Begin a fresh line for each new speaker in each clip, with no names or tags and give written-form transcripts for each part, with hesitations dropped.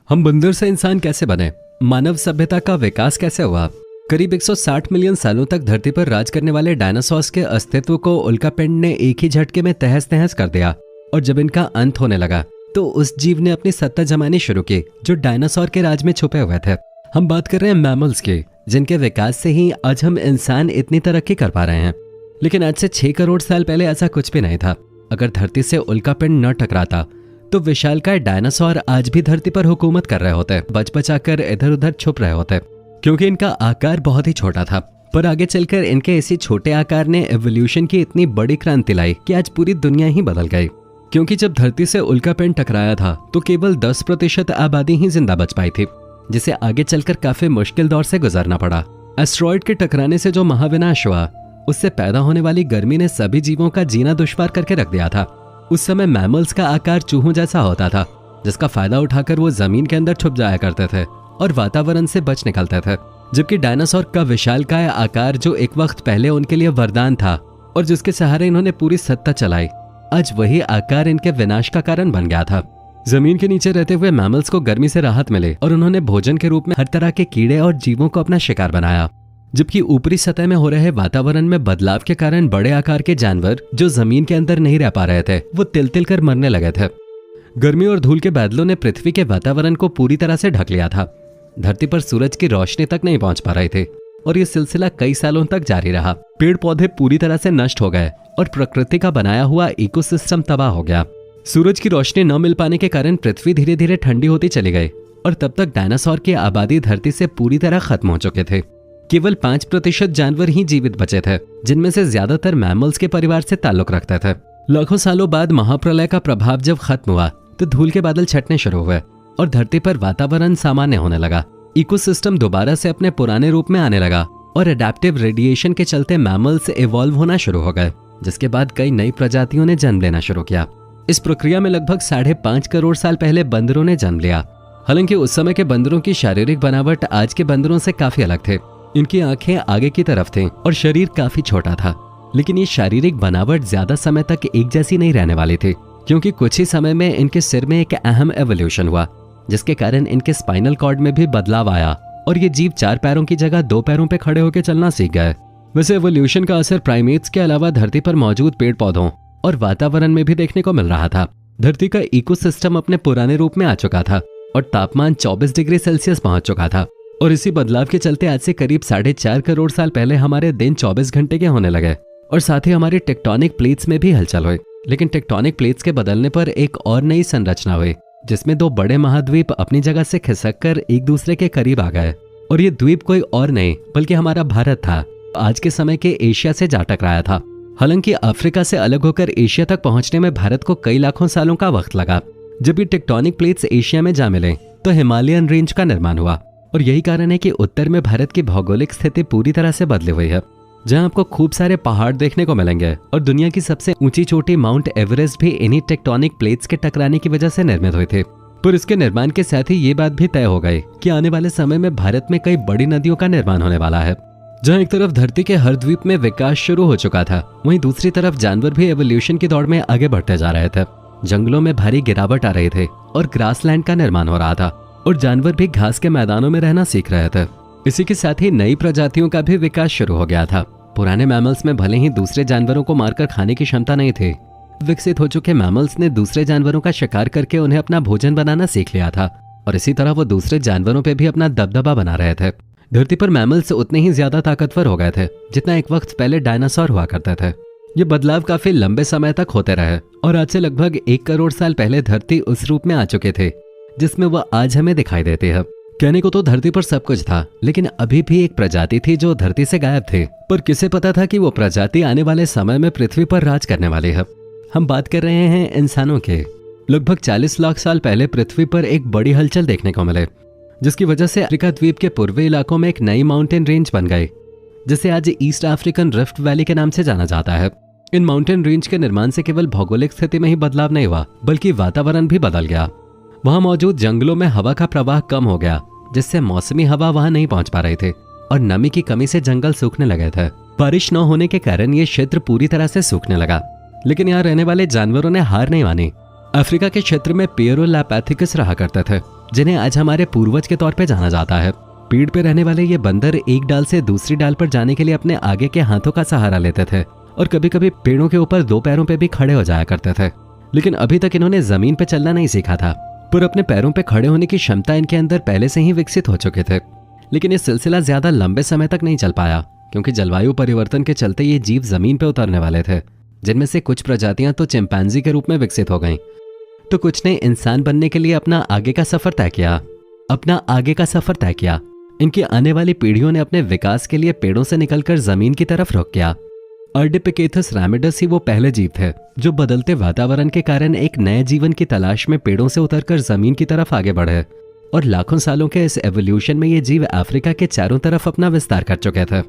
हम बंदर से इंसान कैसे बने? मानव सभ्यता का विकास कैसे हुआ? करीब 160 मिलियन सालों तक धरती पर राज करने वाले डायनासोर्स के अस्तित्व को उल्कापिंड ने एक ही झटके में तहस नहस कर दिया। और जब इनका अंत होने लगा तो उस जीव ने अपनी सत्ता जमानी शुरू की जो डायनासोर के राज में छुपे हुए थे। हम बात कर रहे हैं मैमल्स की, जिनके विकास से ही आज हम इंसान इतनी तरक्की कर पा रहे हैं। लेकिन आज से 6 करोड़ साल पहले ऐसा कुछ भी नहीं था। अगर धरती से उल्कापिंड न टकराता तो विशालकाय डायनासोर आज भी धरती पर हुकूमत कर रहे होते, बच बचाकर इधर उधर छुप रहे होते, क्योंकि इनका आकार बहुत ही छोटा था। पर आगे चलकर इनके इसी छोटे आकार ने एवोल्यूशन की इतनी बड़ी क्रांति लाई कि आज पूरी दुनिया ही बदल गई। क्योंकि जब धरती से उल्कापिंड टकराया था तो केवल 10% आबादी ही जिंदा बच पाई थी, जिसे आगे चलकर काफी मुश्किल दौर से गुजरना पड़ा। एस्टेरॉयड के टकराने से जो महाविनाश हुआ, उससे पैदा होने वाली गर्मी ने सभी जीवों का जीना दुश्वार करके रख दिया था। उस समय मैमल्स का आकार चूहों जैसा होता था, जिसका फायदा उठाकर वो जमीन के अंदर छुप जाया करते थे और वातावरण से बच निकलते थे। जबकि डायनासोर का विशालकाय आकार, जो एक वक्त पहले उनके लिए वरदान था और जिसके सहारे इन्होंने पूरी सत्ता चलाई, आज वही आकार इनके विनाश का कारण बन गया था। जमीन के नीचे रहते हुए मैमल्स को गर्मी से राहत मिले और उन्होंने भोजन के रूप में हर तरह के कीड़े और जीवों को अपना शिकार बनाया। जबकि ऊपरी सतह में हो रहे वातावरण में बदलाव के कारण बड़े आकार के जानवर जो जमीन के अंदर नहीं रह पा रहे थे, वो तिल तिल कर मरने लगे थे। गर्मी और धूल के बादलों ने पृथ्वी के वातावरण को पूरी तरह से ढक लिया था। धरती पर सूरज की रोशनी तक नहीं पहुंच पा रहे थे और ये सिलसिला कई सालों तक जारी रहा। पेड़ पौधे पूरी तरह से नष्ट हो गए और प्रकृति का बनाया हुआ इकोसिस्टम तबाह हो गया। सूरज की रोशनी न मिल पाने के कारण पृथ्वी धीरे धीरे ठंडी होती चली गई और तब तक डायनासोर की आबादी धरती से पूरी तरह खत्म हो चुके थे। केवल 5% जानवर ही जीवित बचे थे, जिनमें से ज्यादातर मैमल्स के परिवार से ताल्लुक रखते थे। लाखों सालों बाद महाप्रलय का प्रभाव जब खत्म हुआ तो धूल के बादल छटने शुरू हुए और धरती पर वातावरण सामान्य होने लगा। इकोसिस्टम दोबारा से अपने पुराने रूप में आने लगा और एडेप्टिव रेडिएशन के चलते मैमल्स इवॉल्व होना शुरू हो गए, जिसके बाद कई नई प्रजातियों ने जन्म लेना शुरू किया। इस प्रक्रिया में लगभग 5.5 करोड़ साल पहले बंदरों ने जन्म लिया। हालांकि उस समय के बंदरों की शारीरिक बनावट आज के बंदरों से काफी अलग थे। इनकी आंखें आगे की तरफ थीं और शरीर काफी छोटा था। लेकिन ये शारीरिक बनावट ज्यादा समय तक एक जैसी नहीं रहने वाली थी, क्योंकि कुछ ही समय में इनके सिर में एक अहम एवोल्यूशन हुआ, जिसके कारण इनके स्पाइनल कॉर्ड में भी बदलाव आया और ये जीव 4 पैरों की जगह 2 पैरों पे खड़े होकर चलना सीख गए। वैसे एवोल्यूशन का असर प्राइमेट्स के अलावा धरती पर मौजूद पेड़ पौधों और वातावरण में भी देखने को मिल रहा था। धरती का इकोसिस्टम अपने पुराने रूप में आ चुका था और तापमान 24 डिग्री सेल्सियस पहुंच चुका था। और इसी बदलाव के चलते आज से करीब 4.5 करोड़ साल पहले हमारे दिन 24 घंटे के होने लगे और साथ ही हमारी टेक्टोनिक प्लेट्स में भी हलचल हुई। लेकिन टेक्टोनिक प्लेट्स के बदलने पर एक और नई संरचना हुई, जिसमें 2 बड़े महाद्वीप अपनी जगह से खिसक कर एक दूसरे के करीब आ गए। और ये द्वीप कोई और नहीं बल्कि हमारा भारत था। आज के समय के एशिया से जा टकराया था। हालांकि अफ्रीका से अलग होकर एशिया तक पहुंचने में भारत को कई लाखों सालों का वक्त लगा। जब ये टेक्टोनिक प्लेट्स एशिया में जा मिले तो हिमालयन रेंज का निर्माण हुआ और यही कारण है कि उत्तर में भारत की भौगोलिक स्थिति पूरी तरह से बदली हुई है, जहां आपको खूब सारे पहाड़ देखने को मिलेंगे और दुनिया की सबसे ऊंची चोटी माउंट एवरेस्ट भी इन्हीं टेक्टोनिक प्लेट्स के टकराने की वजह से निर्मित हुई थी। पर इसके निर्माण के साथ ही ये बात भी तय हो गई कि आने वाले समय में भारत में कई बड़ी नदियों का निर्माण होने वाला है। जहां एक तरफ धरती के हर द्वीप में विकास शुरू हो चुका था, वहीं दूसरी तरफ जानवर भी एवोल्यूशन की दौड़ में आगे बढ़ते जा रहे थे। जंगलों में भारी गिरावट आ रही थी और ग्रासलैंड का निर्माण हो रहा था और जानवर भी घास के मैदानों में रहना सीख रहे थे। इसी के साथ ही नई प्रजातियों का भी विकास शुरू हो गया था। पुराने मैमल्स में भले ही दूसरे जानवरों को मारकर खाने की क्षमता नहीं थी, विकसित हो चुके मैमल्स ने दूसरे जानवरों का शिकार करके उन्हें अपना भोजन बनाना सीख लिया था और इसी तरह वो दूसरे जानवरों पे भी अपना दबदबा बना रहे थे। धरती पर मैमल्स उतने ही ज्यादा ताकतवर हो गए थे जितना एक वक्त पहले डायनासोर हुआ करते थे। ये बदलाव काफी लंबे समय तक होते रहे और आज से लगभग 1 करोड़ साल पहले धरती उस रूप में आ चुके थे जिसमें वह आज हमें दिखाई देती है। कहने को तो धरती पर सब कुछ था, लेकिन अभी भी एक प्रजाति थी जो धरती से गायब थी। पर किसे पता था कि वो प्रजाति आने वाले समय में पृथ्वी पर राज करने वाली है। हम बात कर रहे हैं इंसानों के। लगभग 40 लाख साल पहले पृथ्वी पर एक बड़ी हलचल देखने को मिले, जिसकी वजह से अफ्रीका द्वीप के पूर्वी इलाकों में एक नई माउंटेन रेंज बन गई, जिसे आज ईस्ट अफ्रीकन रिफ्ट वैली के नाम से जाना जाता है। इन माउंटेन रेंज के निर्माण से केवल भौगोलिक स्थिति में ही बदलाव नहीं हुआ, बल्कि वातावरण भी बदल गया। वहां मौजूद जंगलों में हवा का प्रवाह कम हो गया, जिससे मौसमी हवा वहां नहीं पहुंच पा रही थी और नमी की कमी से जंगल सूखने लगे थे। बारिश न होने के कारण ये क्षेत्र पूरी तरह से सूखने लगा। लेकिन यहाँ रहने वाले जानवरों ने हार नहीं मानी। अफ्रीका के क्षेत्र में पियरोलैपैथिकस रहा करते थे जिन्हें आज हमारे पूर्वज के तौर पे जाना जाता है। पेड़ पे रहने वाले ये बंदर एक डाल से दूसरी डाल पर जाने के लिए अपने आगे के हाथों का सहारा लेते थे और कभी कभी पेड़ों के ऊपर दो पैरों पे भी खड़े हो जाया करते थे। लेकिन अभी तक इन्होंने जमीन पे चलना नहीं सीखा था, पर अपने पैरों पे खड़े होने की क्षमता इनके अंदर पहले से ही विकसित हो चुके थे। लेकिन ये सिलसिला ज्यादा लंबे समय तक नहीं चल पाया, क्योंकि जलवायु परिवर्तन के चलते ये जीव जमीन पे उतरने वाले थे, जिनमें से कुछ प्रजातियां तो चिंपैंजी के रूप में विकसित हो गईं, तो कुछ ने इंसान बनने के लिए अपना आगे का सफर तय किया। इनकी आने वाली पीढ़ियों ने अपने विकास के लिए पेड़ों से निकलकर जमीन की तरफ रुख किया। अर्डिपिकेथस रैमिडस ही वो पहले जीव थे जो बदलते वातावरण के कारण एक नए जीवन की तलाश में पेड़ों से उतरकर जमीन की तरफ आगे बढ़े, और लाखों सालों के इस एवोल्यूशन में ये जीव अफ्रीका के चारों तरफ अपना विस्तार कर चुके थे।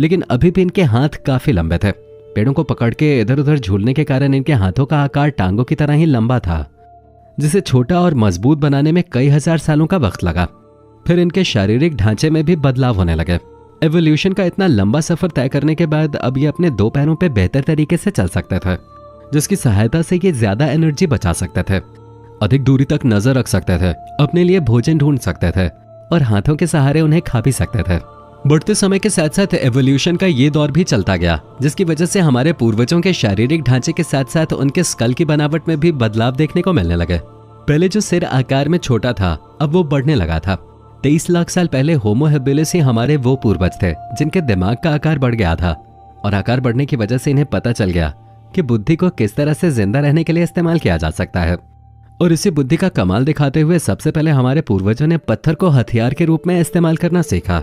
लेकिन अभी भी इनके हाथ काफी लंबे थे। पेड़ों को पकड़ के इधर उधर झूलने के कारण इनके हाथों का आकार टांगों की तरह ही लंबा था, जिसे छोटा और मजबूत बनाने में कई हजार सालों का वक्त लगा। फिर इनके शारीरिक ढांचे में भी बदलाव होने लगे। एवोल्यूशन का इतना लंबा सफर तय करने के बाद अब ये अपने दो पैरों पे बेहतर तरीके से चल सकते थे, जिसकी सहायता से ये ज्यादा एनर्जी बचा सकते थे, अधिक दूरी तक नजर रख सकते थे, अपने लिए भोजन ढूंढ सकते थे और हाथों के सहारे उन्हें खा भी सकते थे। बढ़ते समय के साथ साथ एवोल्यूशन का ये दौर भी चलता गया, जिसकी वजह से हमारे पूर्वजों के शारीरिक ढांचे के साथ साथ उनके स्कल की बनावट में भी बदलाव देखने को मिलने लगे। पहले जो सिर आकार में छोटा था, अब वो बढ़ने लगा था। 23 लाख साल पहले होमो हेबिलिस ही हमारे वो पूर्वज थे जिनके दिमाग का आकार बढ़ गया था, और आकार बढ़ने की वजह से इन्हें पता चल गया कि बुद्धि को किस तरह से जिंदा रहने के लिए इस्तेमाल किया जा सकता है। और इसी बुद्धि का कमाल दिखाते हुए सबसे पहले हमारे पूर्वजों ने पत्थर को हथियार के रूप में इस्तेमाल करना सीखा।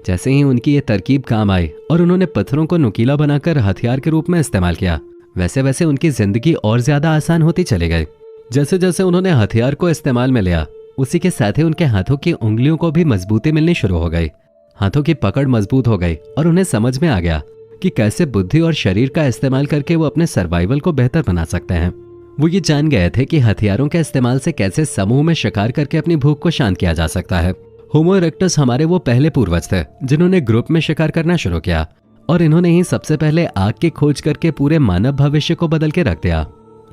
जैसे ही उनकी ये तरकीब काम आई और उन्होंने पत्थरों को नुकीला बनाकर हथियार के रूप में इस्तेमाल किया, वैसे वैसे उनकी जिंदगी और ज्यादा आसान होती चली गई। जैसे जैसे उन्होंने हथियार को इस्तेमाल में लिया, उसी के साथ ही उनके हाथों की उंगलियों को भी मजबूती मिलनी शुरू हो गई। हाथों की पकड़ मजबूत हो गई और उन्हें समझ में आ गया कि कैसे बुद्धि और शरीर का इस्तेमाल करके वो अपने सर्वाइवल को बेहतर बना सकते हैं। वो ये जान गए थे कि हथियारों के इस्तेमाल से कैसे समूह में शिकार करके अपनी भूख को शांत किया जा सकता है। होमो इरेक्टस हमारे वो पहले पूर्वज थे जिन्होंने ग्रुप में शिकार करना शुरू किया, और इन्होंने ही सबसे पहले आग की खोज करके पूरे मानव भविष्य को बदल के रख दिया।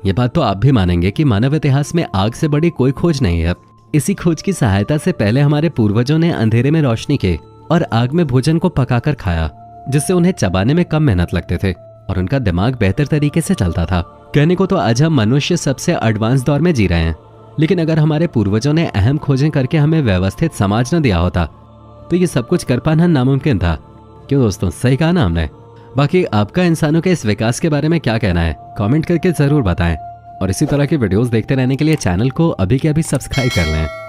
ये बात तो आप भी मानेंगे कि मानव इतिहास में आग से बड़ी कोई खोज नहीं है। इसी खोज की सहायता से पहले हमारे पूर्वजों ने अंधेरे में रोशनी की और आग में भोजन को पकाकर खाया, जिससे उन्हें चबाने में कम मेहनत लगते थे और उनका दिमाग बेहतर तरीके से चलता था। कहने को तो आज हम मनुष्य सबसे एडवांस दौर में जी रहे हैं, लेकिन अगर हमारे पूर्वजों ने अहम खोजें करके हमें व्यवस्थित समाज न दिया होता तो ये सब कुछ कर पाना नामुमकिन था। क्यों दोस्तों, सही कहा ना हमने? बाकी आपका इंसानों के इस विकास के बारे में क्या कहना है, कमेंट करके जरूर बताएं, और इसी तरह की वीडियोस देखते रहने के लिए चैनल को अभी के अभी सब्सक्राइब कर लें।